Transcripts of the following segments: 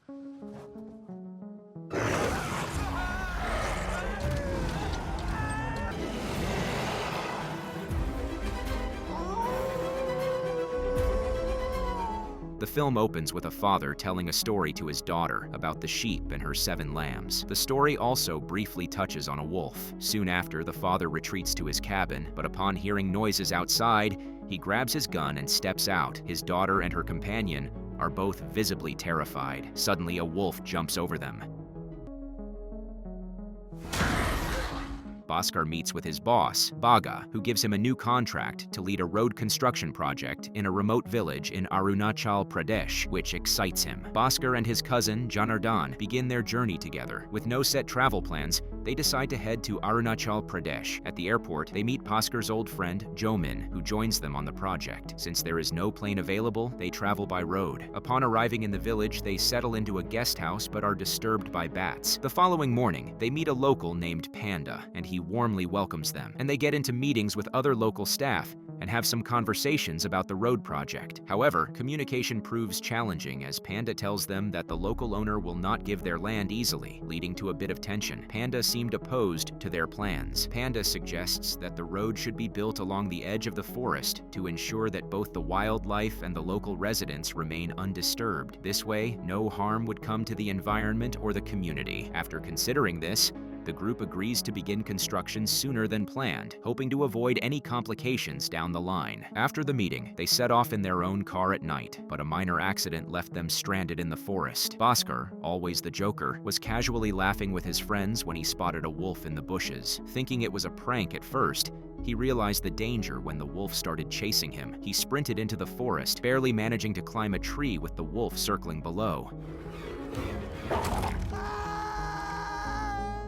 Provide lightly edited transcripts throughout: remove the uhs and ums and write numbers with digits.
The film opens with a father telling a story to his daughter about the sheep and her 7 lambs. The story also briefly touches on a wolf. Soon after, the father retreats to his cabin, but upon hearing noises outside, he grabs his gun and steps out. His daughter and her companion are both visibly terrified. Suddenly, a wolf jumps over them. Bhaskar meets with his boss, Bhaga, who gives him a new contract to lead a road construction project in a remote village in Arunachal Pradesh, which excites him. Bhaskar and his cousin, Janardhan, begin their journey together. With no set travel plans, they decide to head to Arunachal Pradesh. At the airport, they meet Bhaskar's old friend, Jomin, who joins them on the project. Since there is no plane available, they travel by road. Upon arriving in the village, they settle into a guest house but are disturbed by bats. The following morning, they meet a local named Panda, and he warmly welcomes them, and they get into meetings with other local staff and have some conversations about the road project. However, communication proves challenging as Panda tells them that the local owner will not give their land easily, leading to a bit of tension. Panda seemed opposed to their plans. Panda suggests that the road should be built along the edge of the forest to ensure that both the wildlife and the local residents remain undisturbed. This way, no harm would come to the environment or the community. After considering this, the group agrees to begin construction sooner than planned, hoping to avoid any complications down the line. After the meeting, they set off in their own car at night, but a minor accident left them stranded in the forest. Bhaskar, always the joker, was casually laughing with his friends when he spotted a wolf in the bushes. Thinking it was a prank at first, he realized the danger when the wolf started chasing him. He sprinted into the forest, barely managing to climb a tree with the wolf circling below.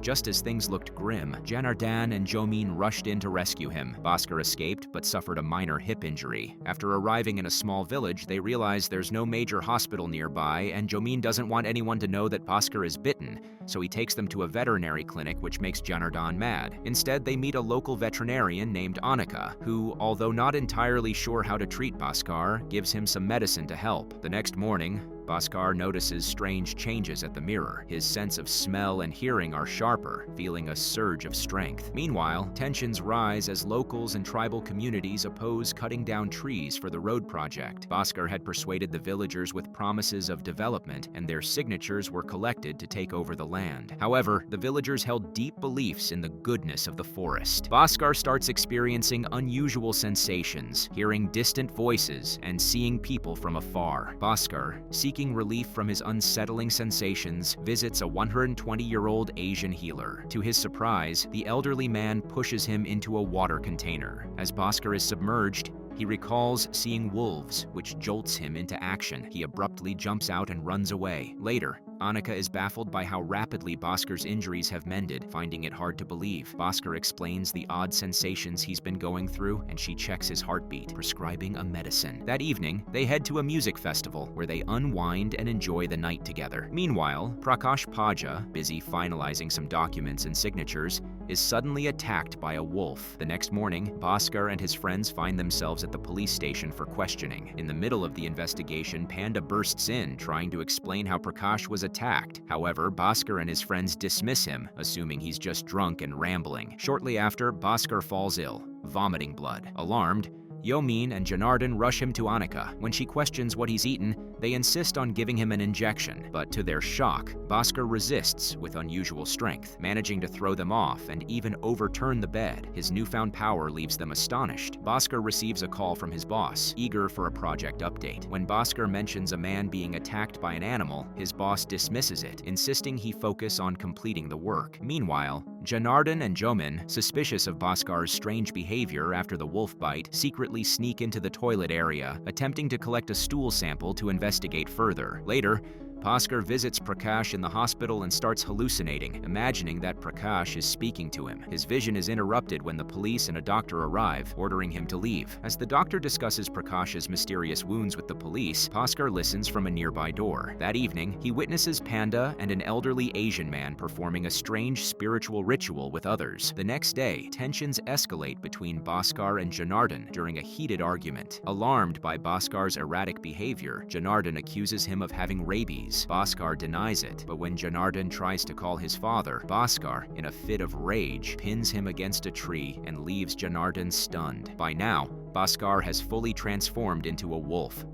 Just as things looked grim, Janardhan and Jomin rushed in to rescue him. Bhaskar escaped, but suffered a minor hip injury. After arriving in a small village, they realize there's no major hospital nearby, and Jomin doesn't want anyone to know that Bhaskar is bitten, so he takes them to a veterinary clinic, which makes Janardhan mad. Instead, they meet a local veterinarian named Anuka, who, although not entirely sure how to treat Bhaskar, gives him some medicine to help. The next morning, Bhaskar notices strange changes at the mirror. His sense of smell and hearing are sharper, feeling a surge of strength. Meanwhile, tensions rise as locals and tribal communities oppose cutting down trees for the road project. Bhaskar had persuaded the villagers with promises of development, and their signatures were collected to take over the land. However, the villagers held deep beliefs in the goodness of the forest. Bhaskar starts experiencing unusual sensations, hearing distant voices and seeing people from afar. Bhaskar, seeking relief from his unsettling sensations, visits a 120-year-old Asian healer. To his surprise, the elderly man pushes him into a water container. As Bhaskar is submerged, he recalls seeing wolves, which jolts him into action. He abruptly jumps out and runs away. Later, Anuka is baffled by how rapidly Bhaskar's injuries have mended, finding it hard to believe. Bhaskar explains the odd sensations he's been going through, and she checks his heartbeat, prescribing a medicine. That evening, they head to a music festival, where they unwind and enjoy the night together. Meanwhile, Prakash Paja, busy finalizing some documents and signatures, is suddenly attacked by a wolf. The next morning, Bhaskar and his friends find themselves at the police station for questioning. In the middle of the investigation, Panda bursts in, trying to explain how Prakash was attacked. However, Bhaskar and his friends dismiss him, assuming he's just drunk and rambling. Shortly after, Bhaskar falls ill, vomiting blood. Alarmed, Jomin and Janardhan rush him to Anuka. When she questions what he's eaten, they insist on giving him an injection, but to their shock, Bhaskar resists with unusual strength, managing to throw them off and even overturn the bed. His newfound power leaves them astonished. Bhaskar receives a call from his boss, eager for a project update. When Bhaskar mentions a man being attacked by an animal, his boss dismisses it, insisting he focus on completing the work. Meanwhile, Janardhan and Jomin, suspicious of Bhaskar's strange behavior after the wolf bite, secretly sneak into the toilet area, attempting to collect a stool sample to investigate further. Later, Bhaskar visits Prakash in the hospital and starts hallucinating, imagining that Prakash is speaking to him. His vision is interrupted when the police and a doctor arrive, ordering him to leave. As the doctor discusses Prakash's mysterious wounds with the police, Bhaskar listens from a nearby door. That evening, he witnesses Panda and an elderly Asian man performing a strange spiritual ritual with others. The next day, tensions escalate between Bhaskar and Janardhan during a heated argument. Alarmed by Bhaskar's erratic behavior, Janardhan accuses him of having rabies, trees. Bhaskar denies it, but when Janardhan tries to call his father, Bhaskar, in a fit of rage, pins him against a tree and leaves Janardhan stunned. By now, Bhaskar has fully transformed into a wolf.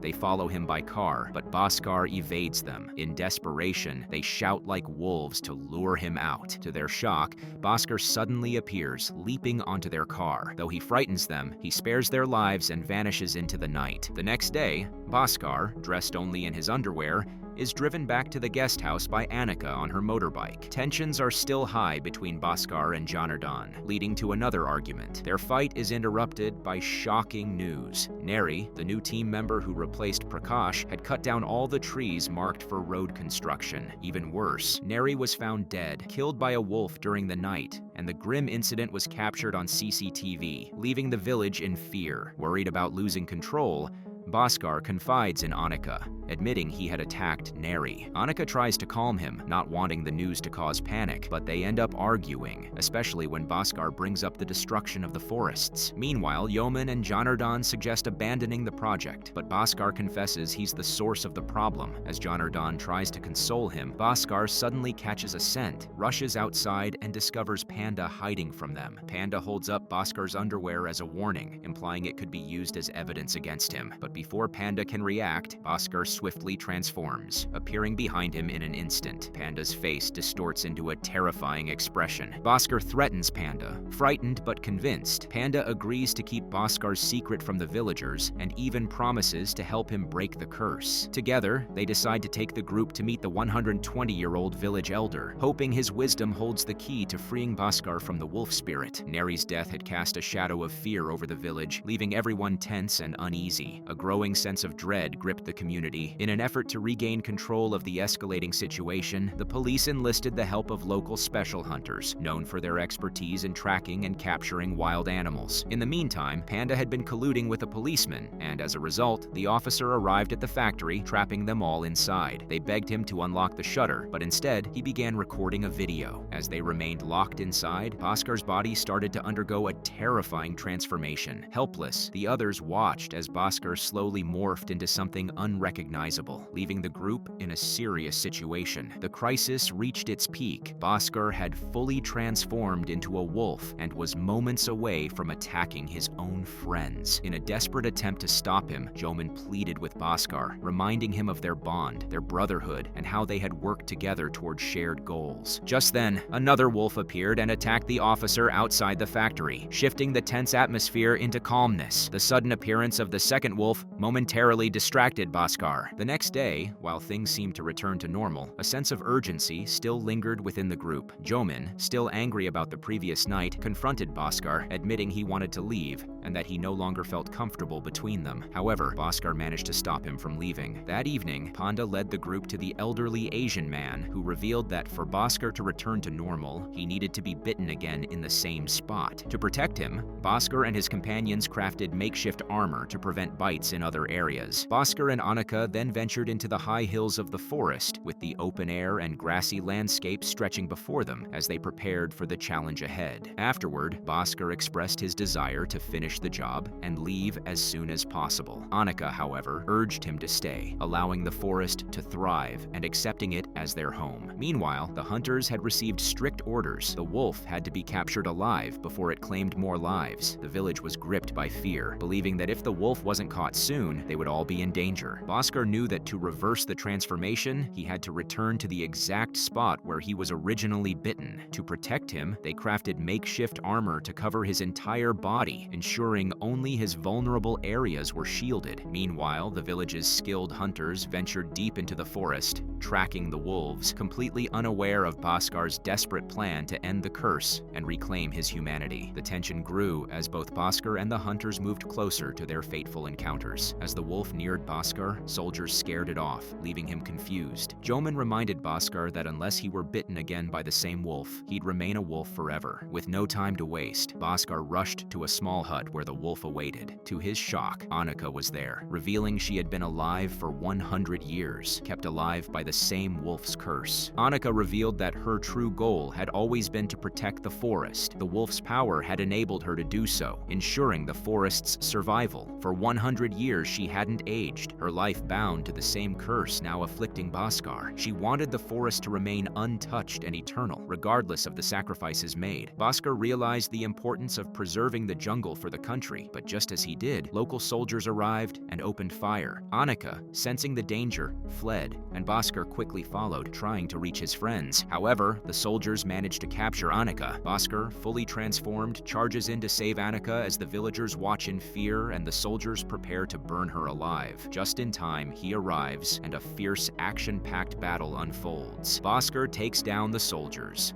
They follow him by car, but Bhaskar evades them. In desperation, they shout like wolves to lure him out. To their shock, Bhaskar suddenly appears, leaping onto their car. Though he frightens them, he spares their lives and vanishes into the night. The next day, Bhaskar, dressed only in his underwear, is driven back to the guest house by Anuka on her motorbike. Tensions are still high between Bhaskar and Janardhan, leading to another argument. Their fight is interrupted by shocking news. Neri, the new team member who replaced Prakash, had cut down all the trees marked for road construction. Even worse, Neri was found dead, killed by a wolf during the night, and the grim incident was captured on CCTV, leaving the village in fear. Worried about losing control, Bhaskar confides in Anuka, admitting he had attacked Neri. Anuka tries to calm him, not wanting the news to cause panic, but they end up arguing, especially when Bhaskar brings up the destruction of the forests. Meanwhile, Yeoman and Janardhan suggest abandoning the project, but Bhaskar confesses he's the source of the problem. As Janardhan tries to console him, Bhaskar suddenly catches a scent, rushes outside, and discovers Panda hiding from them. Panda holds up Bhaskar's underwear as a warning, implying it could be used as evidence against him. But before Panda can react, Bhaskar swiftly transforms, appearing behind him in an instant. Panda's face distorts into a terrifying expression. Bhaskar threatens Panda. Frightened but convinced, Panda agrees to keep Bhaskar's secret from the villagers and even promises to help him break the curse. Together, they decide to take the group to meet the 120-year-old village elder, hoping his wisdom holds the key to freeing Bhaskar from the wolf spirit. Neri's death had cast a shadow of fear over the village, leaving everyone tense and uneasy. A growing sense of dread gripped the community. In an effort to regain control of the escalating situation, the police enlisted the help of local special hunters, known for their expertise in tracking and capturing wild animals. In the meantime, Panda had been colluding with a policeman, and as a result, the officer arrived at the factory, trapping them all inside. They begged him to unlock the shutter, but instead, he began recording a video. As they remained locked inside, Bhaskar's body started to undergo a terrifying transformation. Helpless, the others watched as Bhaskar slowly morphed into something unrecognizable, leaving the group in a serious situation. The crisis reached its peak. Bhaskar had fully transformed into a wolf and was moments away from attacking his own friends. In a desperate attempt to stop him, Yeoman pleaded with Bhaskar, reminding him of their bond, their brotherhood, and how they had worked together toward shared goals. Just then, another wolf appeared and attacked the officer outside the factory, shifting the tense atmosphere into calmness. The sudden appearance of the second wolf momentarily distracted Bhaskar. The next day, while things seemed to return to normal, a sense of urgency still lingered within the group. Yeoman, still angry about the previous night, confronted Bhaskar, admitting he wanted to leave and that he no longer felt comfortable between them. However, Bhaskar managed to stop him from leaving. That evening, Panda led the group to the elderly Asian man, who revealed that for Bhaskar to return to normal, he needed to be bitten again in the same spot. To protect him, Bhaskar and his companions crafted makeshift armor to prevent bites in other areas. Bhaskar and Anuka then ventured into the high hills of the forest, with the open air and grassy landscape stretching before them as they prepared for the challenge ahead. Afterward, Bhaskar expressed his desire to finish the job and leave as soon as possible. Anuka, however, urged him to stay, allowing the forest to thrive and accepting it as their home. Meanwhile, the hunters had received strict orders. The wolf had to be captured alive before it claimed more lives. The village was gripped by fear, believing that if the wolf wasn't caught soon, they would all be in danger. Bhaskar knew that to reverse the transformation, he had to return to the exact spot where he was originally bitten. To protect him, they crafted makeshift armor to cover his entire body, ensuring only his vulnerable areas were shielded. Meanwhile, the village's skilled hunters ventured deep into the forest, tracking the wolves, completely unaware of Bhaskar's desperate plan to end the curse and reclaim his humanity. The tension grew as both Bhaskar and the hunters moved closer to their fateful encounters. As the wolf neared Bhaskar, soldiers soldiers scared it off, leaving him confused. Jomin reminded Bhaskar that unless he were bitten again by the same wolf, he'd remain a wolf forever. With no time to waste, Bhaskar rushed to a small hut where the wolf awaited. To his shock, Anuka was there, revealing she had been alive for 100 years, kept alive by the same wolf's curse. Anuka revealed that her true goal had always been to protect the forest. The wolf's power had enabled her to do so, ensuring the forest's survival. For 100 years, she hadn't aged, her life bound to the same curse now afflicting Bhaskar. She wanted the forest to remain untouched and eternal, regardless of the sacrifices made. Bhaskar realized the importance of preserving the jungle for the country, but just as he did, local soldiers arrived and opened fire. Anuka, sensing the danger, fled, and Bhaskar quickly followed, trying to reach his friends. However, the soldiers managed to capture Anuka. Bhaskar, fully transformed, charges in to save Anuka as the villagers watch in fear and the soldiers prepare to burn her alive. Just in time, he arrives, and a fierce, action-packed battle unfolds. Bhaskar takes down the soldiers.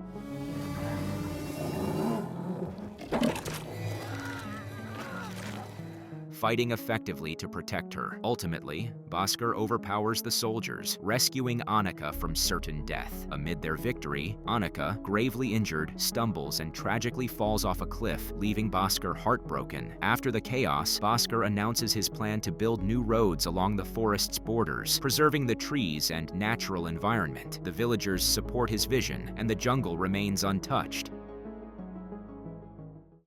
Fighting effectively to protect her. Ultimately, Bhaskar overpowers the soldiers, rescuing Anuka from certain death. Amid their victory, Anuka, gravely injured, stumbles and tragically falls off a cliff, leaving Bhaskar heartbroken. After the chaos, Bhaskar announces his plan to build new roads along the forest's borders, preserving the trees and natural environment. The villagers support his vision, and the jungle remains untouched.